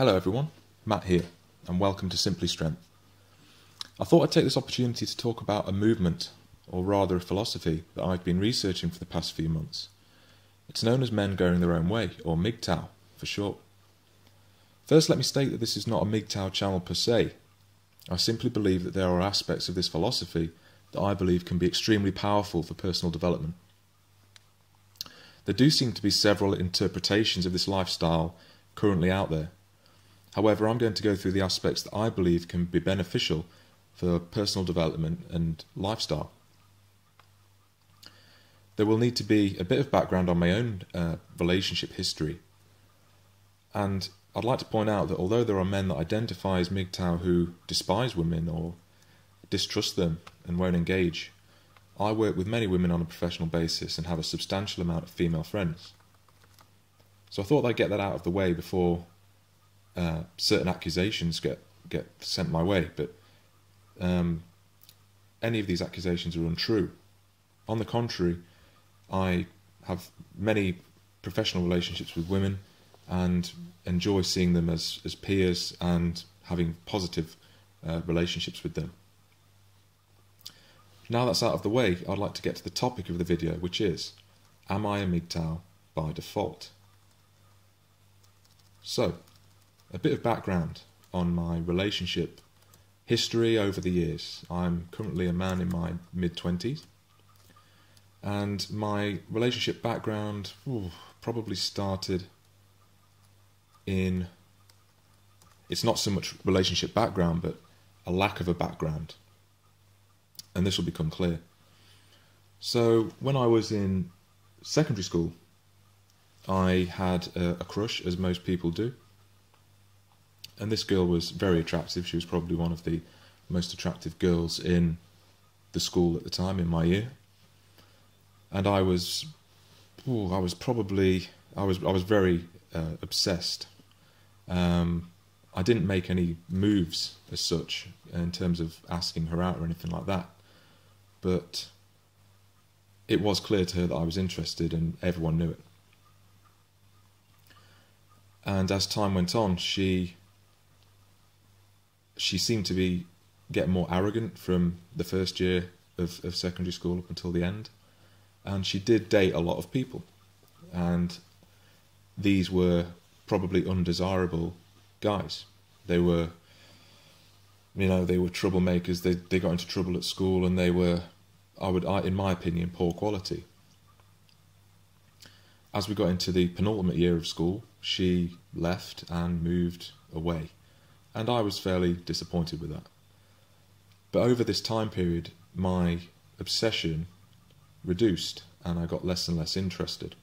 Hello everyone, Matt here, and welcome to Simply Strength. I thought I'd take this opportunity to talk about a movement, or rather a philosophy, that I've been researching for the past few months. It's known as men going their own way, or MGTOW for short. First, let me state that this is not a MGTOW channel per se. I simply believe that there are aspects of this philosophy that I believe can be extremely powerful for personal development. There do seem to be several interpretations of this lifestyle currently out there. However, I'm going to go through the aspects that I believe can be beneficial for personal development and lifestyle. There will need to be a bit of background on my own relationship history. And I'd like to point out that although there are men that identify as MGTOW who despise women or distrust them and won't engage, I work with many women on a professional basis and have a substantial amount of female friends. So I thought I'd get that out of the way before certain accusations get sent my way, but any of these accusations are untrue. On the contrary, I have many professional relationships with women and enjoy seeing them as peers and having positive relationships with them. Now that's out of the way, I'd like to get to the topic of the video, which is, am I a MGTOW by default? So, a bit of background on my relationship history over the years. I'm currently a man in my mid-20s, and my relationship background probably started in, it's not so much relationship background, but a lack of a background, and this will become clear. So when I was in secondary school, I had a crush, as most people do. And this girl was very attractive. She was probably one of the most attractive girls in the school at the time, in my year. And I was very obsessed. I didn't make any moves as such in terms of asking her out or anything like that. But it was clear to her that I was interested, and everyone knew it. And as time went on, she seemed to be getting more arrogant from the first year of secondary school up until the end. And she did date a lot of people. And these were probably undesirable guys. They were, they were troublemakers. They got into trouble at school, and they were, in my opinion, poor quality. As we got into the penultimate year of school, she left and moved away. And I was fairly disappointed with that. But over this time period, my obsession reduced, and I got less and less interested.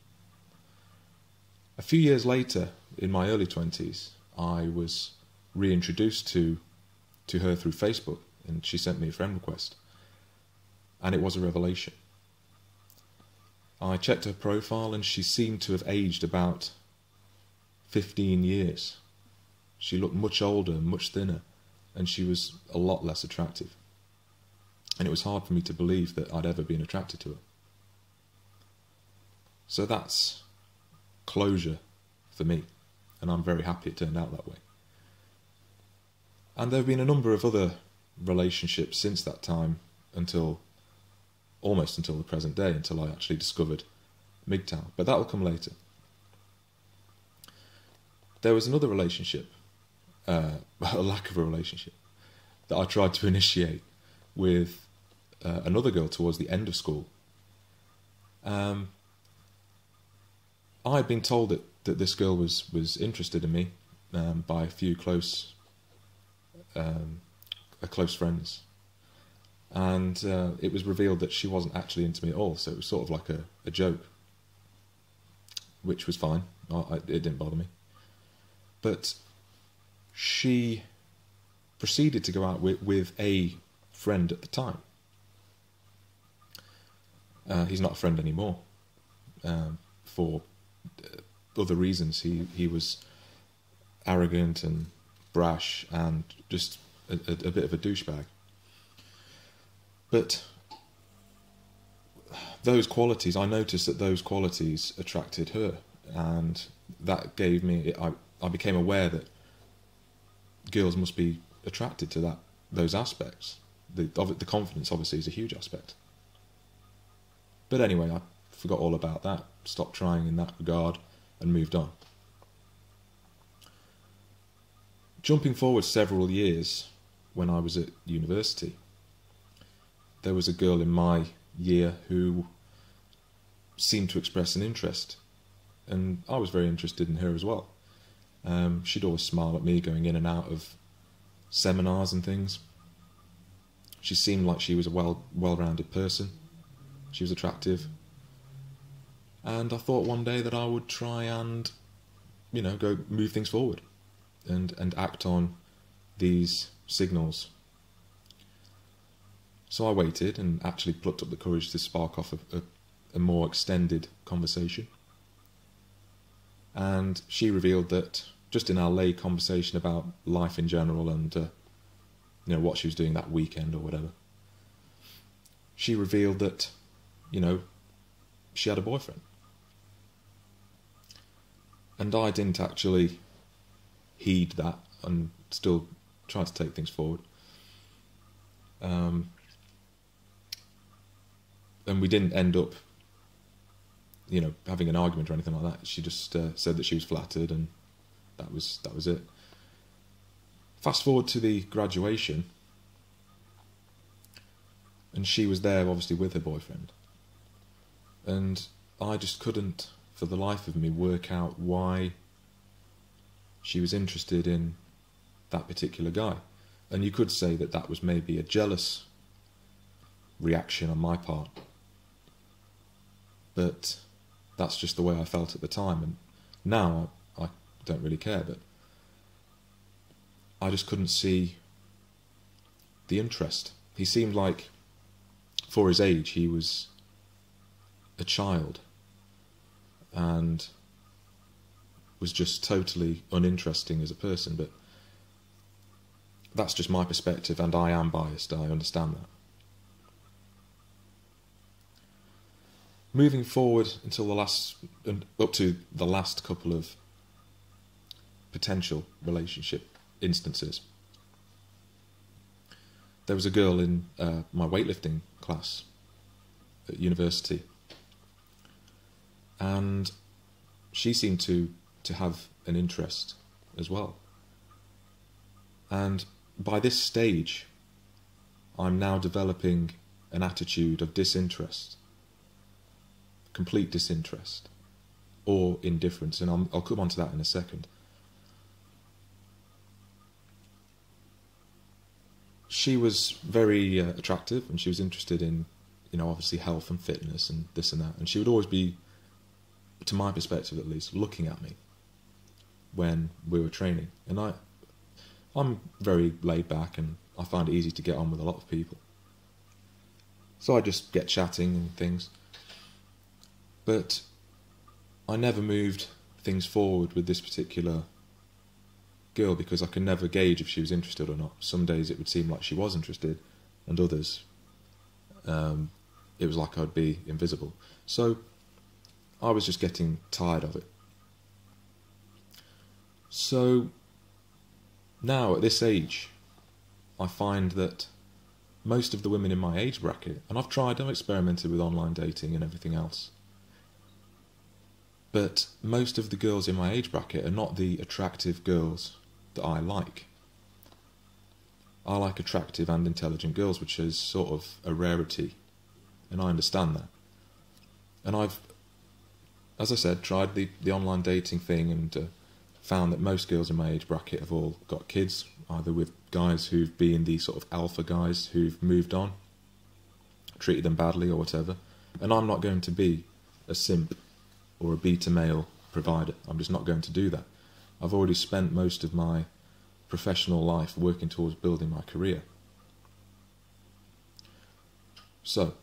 A few years later, in my early 20s, I was reintroduced to her through Facebook, and she sent me a friend request. And it was a revelation. I checked her profile, and she seemed to have aged about 15 years. She looked much older, much thinner, and she was a lot less attractive. And it was hard for me to believe that I'd ever been attracted to her. So that's closure for me, and I'm very happy it turned out that way. And there have been a number of other relationships since that time, almost until the present day, until I actually discovered MGTOW, but that will come later. There was another relationship, a lack of a relationship, that I tried to initiate with another girl towards the end of school. I had been told that this girl was interested in me by a few close friends, and it was revealed that she wasn't actually into me at all, so it was sort of like a joke, which was fine. It didn't bother me. But she proceeded to go out with a friend at the time. He's not a friend anymore, for other reasons. He was arrogant and brash and just a bit of a douchebag. But those qualities, I noticed that those qualities attracted her, and that gave me, I became aware that girls must be attracted to those aspects. The confidence obviously is a huge aspect. But anyway, I forgot all about that, stopped trying in that regard, and moved on. Jumping forward several years, when I was at university, there was a girl in my year who seemed to express an interest, and I was very interested in her as well. She'd always smile at me going in and out of seminars and things. She seemed like she was a well-rounded person. She was attractive. And I thought one day that I would try and, go move things forward and act on these signals. So I waited and actually plucked up the courage to spark off a more extended conversation. And she revealed that, just in our lay conversation about life in general and what she was doing that weekend or whatever, she revealed that, she had a boyfriend. And I didn't actually heed that and still tried to take things forward. And we didn't end up, having an argument or anything like that. She just said that she was flattered, and that was it. Fast forward to the graduation, and she was there obviously with her boyfriend. And I just couldn't, for the life of me, work out why she was interested in that particular guy. And you could say that that was maybe a jealous reaction on my part. But that's just the way I felt at the time. And now I don't really care, but I just couldn't see the interest. He seemed like, for his age, he was a child and was just totally uninteresting as a person. But that's just my perspective, and I am biased, I understand that. Moving forward up to the last couple of potential relationship instances, there was a girl in my weightlifting class at university, and she seemed to have an interest as well. And by this stage, I'm now developing an attitude of disinterest, complete disinterest, or indifference, and I'll come on to that in a second. She was very attractive, and she was interested in, obviously health and fitness and this and that, and she would always be, to my perspective at least, looking at me when we were training. And I'm very laid back, and I find it easy to get on with a lot of people. So I just get chatting and things. But I never moved things forward with this particular girl because I could never gauge if she was interested or not. Some days it would seem like she was interested, and others it was like I'd be invisible. So I was just getting tired of it. So now at this age, I find that most of the women in my age bracket, and I've experimented with online dating and everything else, but most of the girls in my age bracket are not the attractive girls that I like. I like attractive and intelligent girls, which is sort of a rarity, and I understand that. And I've, as I said, tried the online dating thing, and found that most girls in my age bracket have all got kids, either with guys who've been the sort of alpha guys who've moved on, treated them badly or whatever. And I'm not going to be a simp or a beta male provider. I'm just not going to do that. I've already spent most of my professional life working towards building my career. So,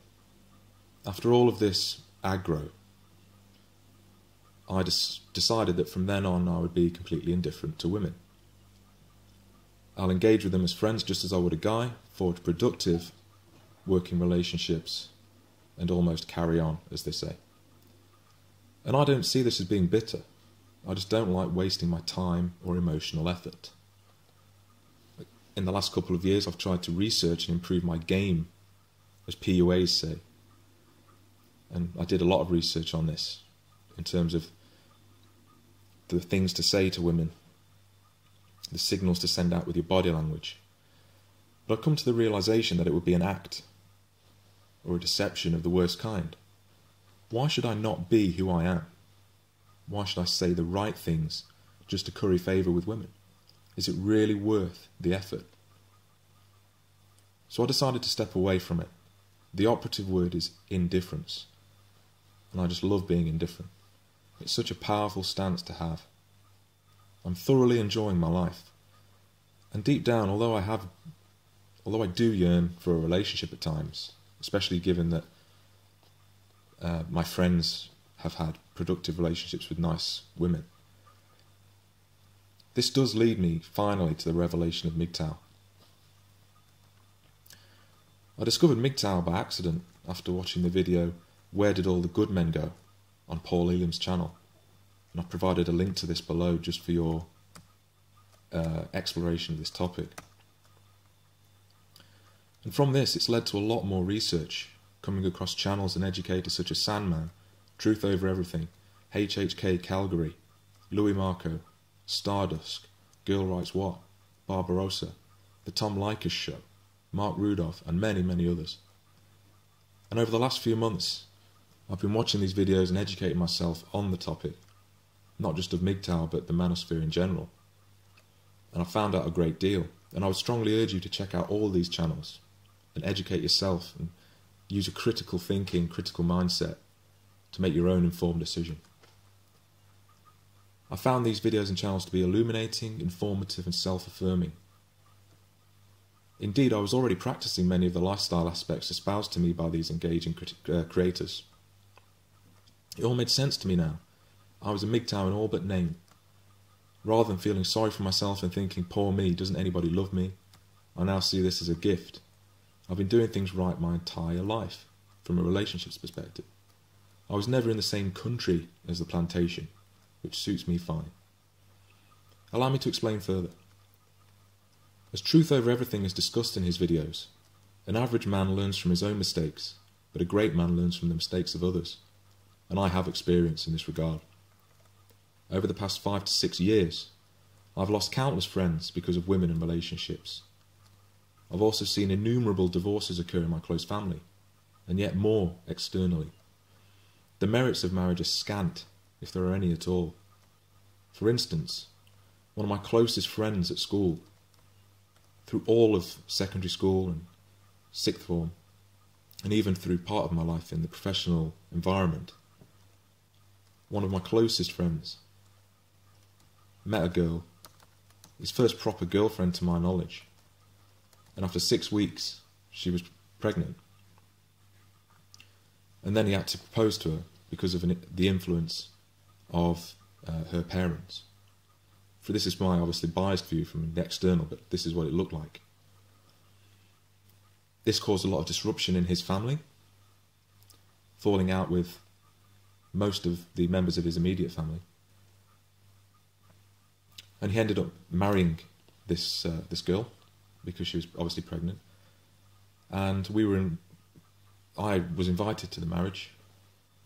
after all of this aggro, I decided that from then on I would be completely indifferent to women. I'll engage with them as friends just as I would a guy, forge productive working relationships, and almost carry on, as they say. And I don't see this as being bitter. I just don't like wasting my time or emotional effort. in the last couple of years I've tried to research and improve my game, as PUAs say. And I did a lot of research on this, in terms of the things to say to women, the signals to send out with your body language. But I've come to the realization that it would be an act, or a deception of the worst kind. Why should I not be who I am? Why should I say the right things just to curry favour with women? Is it really worth the effort? So I decided to step away from it. The operative word is indifference. And I just love being indifferent. It's such a powerful stance to have. I'm thoroughly enjoying my life. And deep down, although I do yearn for a relationship at times, especially given that my friends have had productive relationships with nice women, this does lead me finally to the revelation of MGTOW. I discovered MGTOW by accident after watching the video "Where Did All the Good Men Go?" on Paul Elam's channel, and I've provided a link to this below just for your exploration of this topic. And from this it's led to a lot more research, coming across channels and educators such as Sandman, TruthOverEverything, HHK Calgary, Luimarco, Stardust, Girl Writes What, Barbarossa, The Tom Likas Show, Mark Rudolph, and many, many others. And over the last few months, I've been watching these videos and educating myself on the topic, not just of MGTOW, but the manosphere in general. And I found out a great deal, and I would strongly urge you to check out all these channels and educate yourself and use a critical thinking, critical mindset to make your own informed decision. I found these videos and channels to be illuminating, informative, and self-affirming. Indeed, I was already practicing many of the lifestyle aspects espoused to me by these engaging creators. It all made sense to me now. I was a MGTOW in all but name. Rather than feeling sorry for myself and thinking, poor me, doesn't anybody love me, I now see this as a gift. I've been doing things right my entire life, from a relationships perspective. I was never in the same country as the plantation, which suits me fine. Allow me to explain further. As Truth Over Everything is discussed in his videos, an average man learns from his own mistakes, but a great man learns from the mistakes of others, and I have experience in this regard. Over the past 5 to 6 years, I've lost countless friends because of women and relationships. I've also seen innumerable divorces occur in my close family, and yet more externally. The merits of marriage are scant, if there are any at all. For instance, one of my closest friends at school, through all of secondary school and sixth form, and even through part of my life in the professional environment, one of my closest friends met a girl, his first proper girlfriend to my knowledge, and after 6 weeks she was pregnant. And then he had to propose to her because of the influence of her parents. For this is my obviously biased view from the external, but this is what it looked like. This caused a lot of disruption in his family, falling out with most of the members of his immediate family. And he ended up marrying this girl because she was obviously pregnant. And I was invited to the marriage,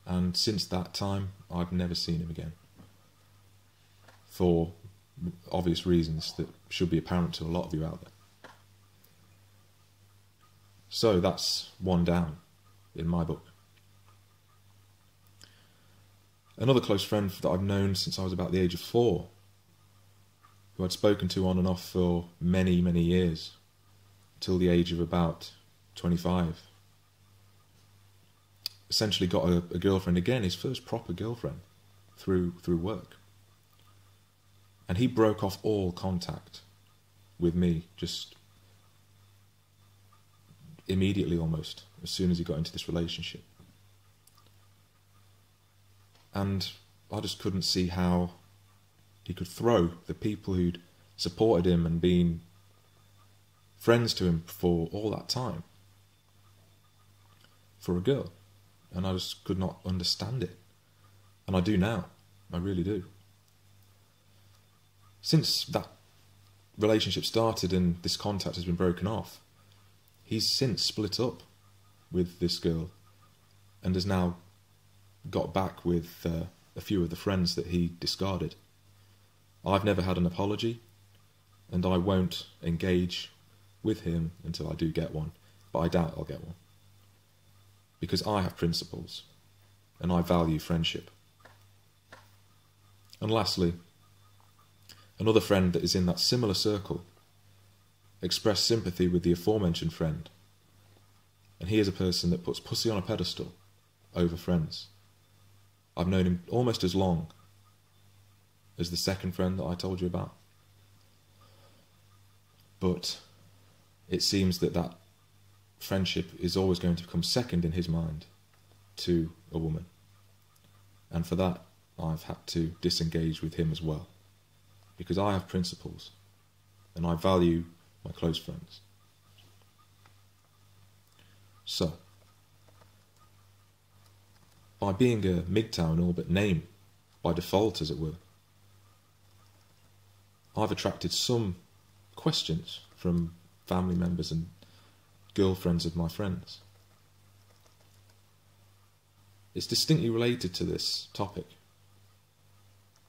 and since that time I've never seen him again, for obvious reasons that should be apparent to a lot of you out there. So that's one down in my book. Another close friend that I've known since I was about the age of 4, who I'd spoken to on and off for many, many years, till the age of about 25. Essentially got a girlfriend again, his first proper girlfriend, through work. And he broke off all contact with me, just immediately almost, as soon as he got into this relationship. And I just couldn't see how he could throw the people who'd supported him and been friends to him for all that time for a girl. And I just could not understand it. And I do now. I really do. Since that relationship started and this contact has been broken off, he's since split up with this girl and has now got back with a few of the friends that he discarded. I've never had an apology, and I won't engage with him until I do get one, but I doubt I'll get one. Because I have principles, and I value friendship. And lastly, another friend that is in that similar circle expressed sympathy with the aforementioned friend, and he is a person that puts pussy on a pedestal over friends. I've known him almost as long as the second friend that I told you about, but it seems that that friendship is always going to come second in his mind to a woman, and for that I've had to disengage with him as well, because I have principles and I value my close friends. So, by being a MGTOW in all but name, by default as it were, I've attracted some questions from family members and girlfriends of my friends. It's distinctly related to this topic.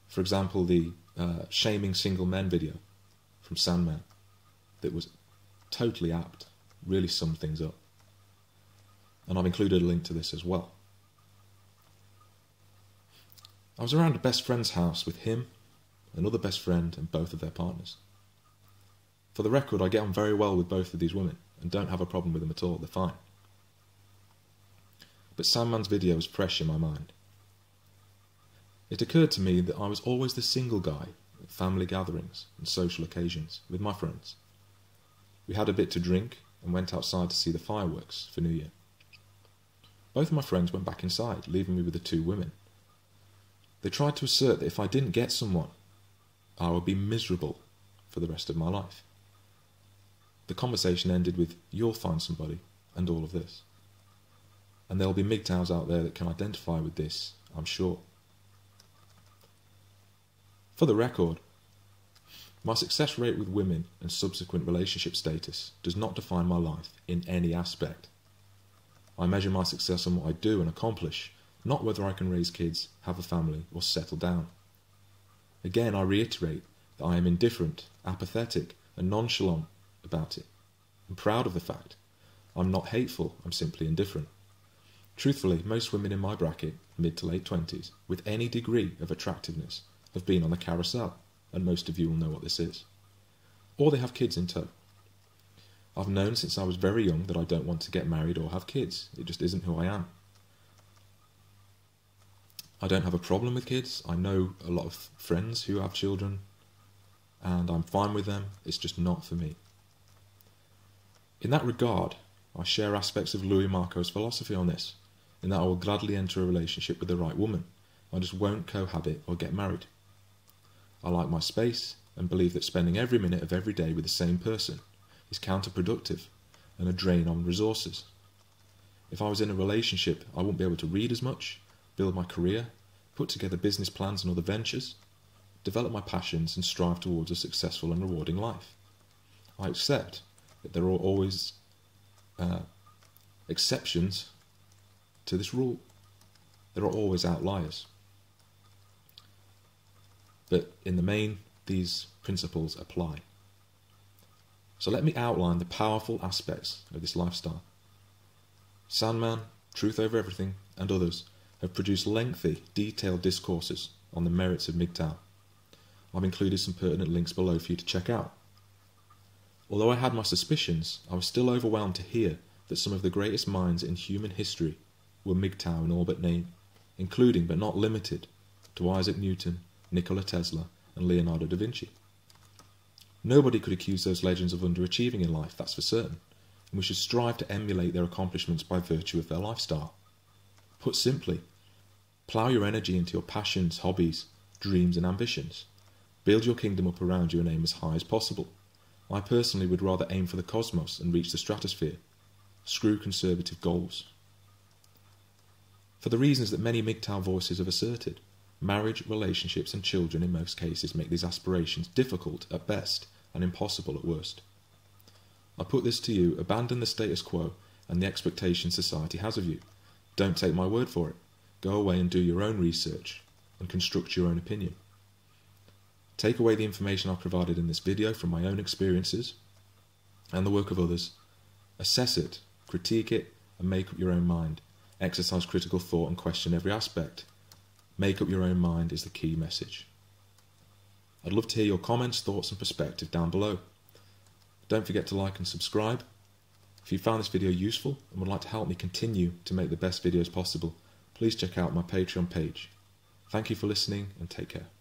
For example, the shaming single men video from Sandman that was totally apt, really summed things up. And I've included a link to this as well. I was around a best friend's house with him, another best friend, and both of their partners. For the record, I get on very well with both of these women and don't have a problem with them at all, they're fine. But Sandman's video is fresh in my mind. It occurred to me that I was always the single guy at family gatherings and social occasions with my friends. We had a bit to drink and went outside to see the fireworks for New Year. Both of my friends went back inside, leaving me with the two women. They tried to assert that if I didn't get someone, I would be miserable for the rest of my life. The conversation ended with, "You'll find somebody," and all of this. And there'll be MGTOWs out there that can identify with this, I'm sure. For the record, my success rate with women and subsequent relationship status does not define my life in any aspect. I measure my success on what I do and accomplish, not whether I can raise kids, have a family, or settle down. Again, I reiterate that I am indifferent, apathetic, and nonchalant about it. I'm proud of the fact. I'm not hateful, I'm simply indifferent. Truthfully, most women in my bracket, mid to late 20s, with any degree of attractiveness, have been on the carousel, and most of you will know what this is. Or they have kids in tow. I've known since I was very young that I don't want to get married or have kids. It just isn't who I am. I don't have a problem with kids. I know a lot of friends who have children, and I'm fine with them. It's just not for me. In that regard, I share aspects of Luimarco's philosophy on this, in that I will gladly enter a relationship with the right woman. I just won't cohabit or get married. I like my space and believe that spending every minute of every day with the same person is counterproductive and a drain on resources. If I was in a relationship, I wouldn't be able to read as much, build my career, put together business plans and other ventures, develop my passions and strive towards a successful and rewarding life. I accept that there are always exceptions to this rule. There are always outliers. But in the main, these principles apply. So let me outline the powerful aspects of this lifestyle. Sandman, TruthOverEverything, and others have produced lengthy, detailed discourses on the merits of MGTOW. I've included some pertinent links below for you to check out. Although I had my suspicions, I was still overwhelmed to hear that some of the greatest minds in human history were MGTOW in all but name, including but not limited to Isaac Newton, Nikola Tesla, and Leonardo da Vinci. Nobody could accuse those legends of underachieving in life, that's for certain, and we should strive to emulate their accomplishments by virtue of their lifestyle. Put simply, plough your energy into your passions, hobbies, dreams and ambitions. Build your kingdom up around you and aim as high as possible. I personally would rather aim for the cosmos and reach the stratosphere. Screw conservative goals. For the reasons that many MGTOW voices have asserted, marriage, relationships and children in most cases make these aspirations difficult at best and impossible at worst. I put this to you: abandon the status quo and the expectation society has of you. Don't take my word for it. Go away and do your own research and construct your own opinion. Take away the information I've provided in this video from my own experiences and the work of others. Assess it, critique it, and make up your own mind. Exercise critical thought and question every aspect. Make up your own mind is the key message. I'd love to hear your comments, thoughts and perspective down below. Don't forget to like and subscribe. If you found this video useful and would like to help me continue to make the best videos possible, please check out my Patreon page. Thank you for listening and take care.